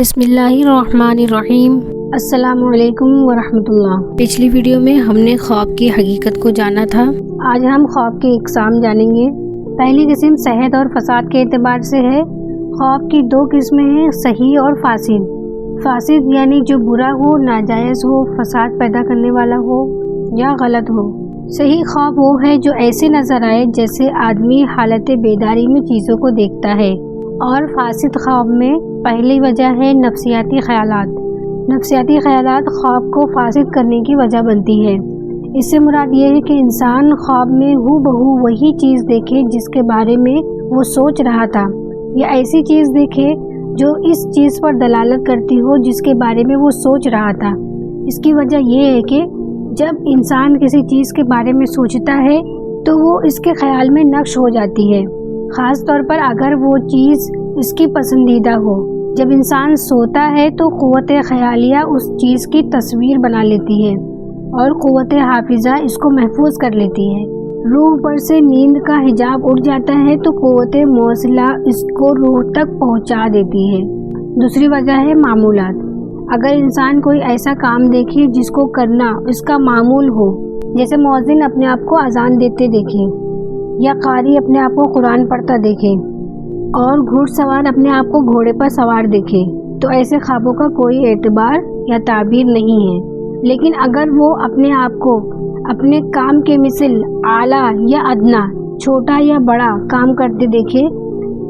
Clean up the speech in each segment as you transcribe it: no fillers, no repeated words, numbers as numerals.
بسم اللہ الرحمن الرحیم۔ السلام علیکم ورحمۃ اللہ۔ پچھلی ویڈیو میں ہم نے خواب کی حقیقت کو جانا تھا۔ آج ہم خواب کی اقسام جانیں گے۔ پہلی قسم صحت اور فساد کے اعتبار سے ہے۔ خواب کی دو قسمیں ہیں، صحیح اور فاسد۔ فاسد یعنی جو برا ہو، ناجائز ہو، فساد پیدا کرنے والا ہو یا غلط ہو۔ صحیح خواب وہ ہے جو ایسے نظر آئے جیسے آدمی حالت بیداری میں چیزوں کو دیکھتا ہے، اور فاسد خواب میں پہلی وجہ ہے نفسیاتی خیالات۔ نفسیاتی خیالات خواب کو فاسد کرنے کی وجہ بنتی ہے۔ اس سے مراد یہ ہے کہ انسان خواب میں ہو بہو وہی چیز دیکھے جس کے بارے میں وہ سوچ رہا تھا، یا ایسی چیز دیکھے جو اس چیز پر دلالت کرتی ہو جس کے بارے میں وہ سوچ رہا تھا۔ اس کی وجہ یہ ہے کہ جب انسان کسی چیز کے بارے میں سوچتا ہے تو وہ اس کے خیال میں نقش ہو جاتی ہے، خاص طور پر اگر وہ چیز اس کی پسندیدہ ہو۔ جب انسان سوتا ہے تو قوت خیالیہ اس چیز کی تصویر بنا لیتی ہے اور قوت حافظہ اس کو محفوظ کر لیتی ہے۔ روح پر سے نیند کا حجاب اٹھ جاتا ہے تو قوت موصلہ اس کو روح تک پہنچا دیتی ہے۔ دوسری وجہ ہے معمولات۔ اگر انسان کوئی ایسا کام دیکھے جس کو کرنا اس کا معمول ہو، جیسے مؤذن اپنے آپ کو اذان دیتے دیکھے، یا قاری اپنے آپ کو قرآن پڑھتا دیکھے، اور گھوڑ سوار اپنے آپ کو گھوڑے پر سوار دیکھے، تو ایسے خوابوں کا کوئی اعتبار یا تعبیر نہیں ہے۔ لیکن اگر وہ اپنے آپ کو اپنے کام کے مثل اعلیٰ یا ادنا، چھوٹا یا بڑا کام کرتے دیکھے،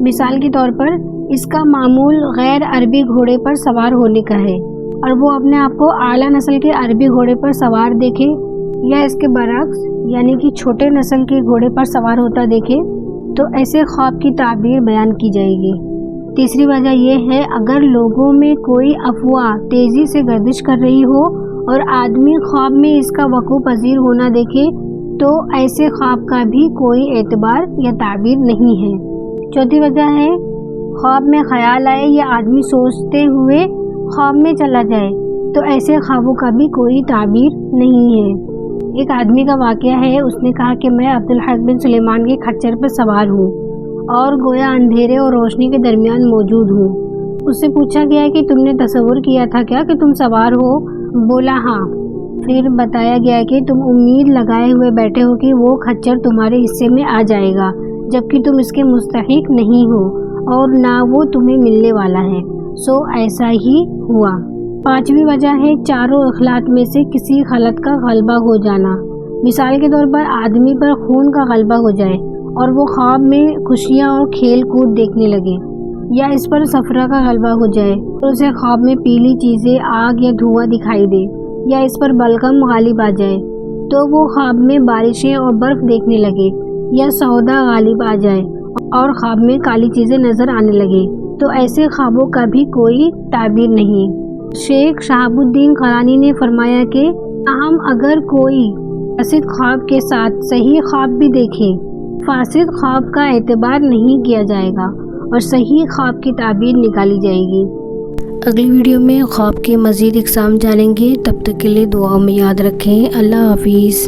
مثال کے طور پر اس کا معمول غیر عربی گھوڑے پر سوار ہونے کا ہے، اور وہ اپنے آپ کو اعلیٰ نسل کے عربی گھوڑے پر سوار دیکھے، یا اس کے برعکس یعنی کہ چھوٹے نسل کے گھوڑے پر سوار ہوتا دیکھے، تو ایسے خواب کی تعبیر بیان کی جائے گی۔ تیسری وجہ یہ ہے اگر لوگوں میں کوئی افواہ تیزی سے گردش کر رہی ہو اور آدمی خواب میں اس کا وقوع پذیر ہونا دیکھے تو ایسے خواب کا بھی کوئی اعتبار یا تعبیر نہیں ہے۔ چوتھی وجہ ہے خواب میں خیال آئے یا آدمی سوچتے ہوئے خواب میں چلا جائے تو ایسے خوابوں کا بھی کوئی تعبیر نہیں ہے۔ ایک آدمی کا واقعہ ہے، اس نے کہا کہ میں عبدالحق بن سلیمان کے کھچر پر سوار ہوں اور گویا اندھیرے اور روشنی کے درمیان موجود ہوں۔ اس سے پوچھا گیا کہ تم نے تصور کیا تھا کیا کہ تم سوار ہو؟ بولا ہاں۔ پھر بتایا گیا کہ تم امید لگائے ہوئے بیٹھے ہو کہ وہ کھچر تمہارے حصے میں آ جائے گا، جبکہ تم اس کے مستحق نہیں ہو اور نہ وہ تمہیں ملنے والا ہے، سو ایسا ہی ہوا۔ پانچویں وجہ ہے چاروں اخلاق میں سے کسی خلط کا غلبہ ہو جانا۔ مثال کے طور پر آدمی پر خون کا غلبہ ہو جائے اور وہ خواب میں خوشیاں اور کھیل کود دیکھنے لگے، یا اس پر صفرا کا غلبہ ہو جائے تو اسے خواب میں پیلی چیزیں، آگ یا دھواں دکھائی دے، یا اس پر بلغم غالب آ جائے تو وہ خواب میں بارشیں اور برف دیکھنے لگے، یا سودا غالب آ جائے اور خواب میں کالی چیزیں نظر آنے لگے، تو ایسے خوابوں کا بھی کوئی تعبیر نہیں۔ شیخ شہاب الدین قرانی نے فرمایا کہ تاہم اگر کوئی فاسد خواب کے ساتھ صحیح خواب بھی دیکھے، فاسد خواب کا اعتبار نہیں کیا جائے گا اور صحیح خواب کی تعبیر نکالی جائے گی۔ اگلی ویڈیو میں خواب کے مزید اقسام جانیں گے، تب تک کے لیے دعاؤں میں یاد رکھیں۔ اللہ حافظ۔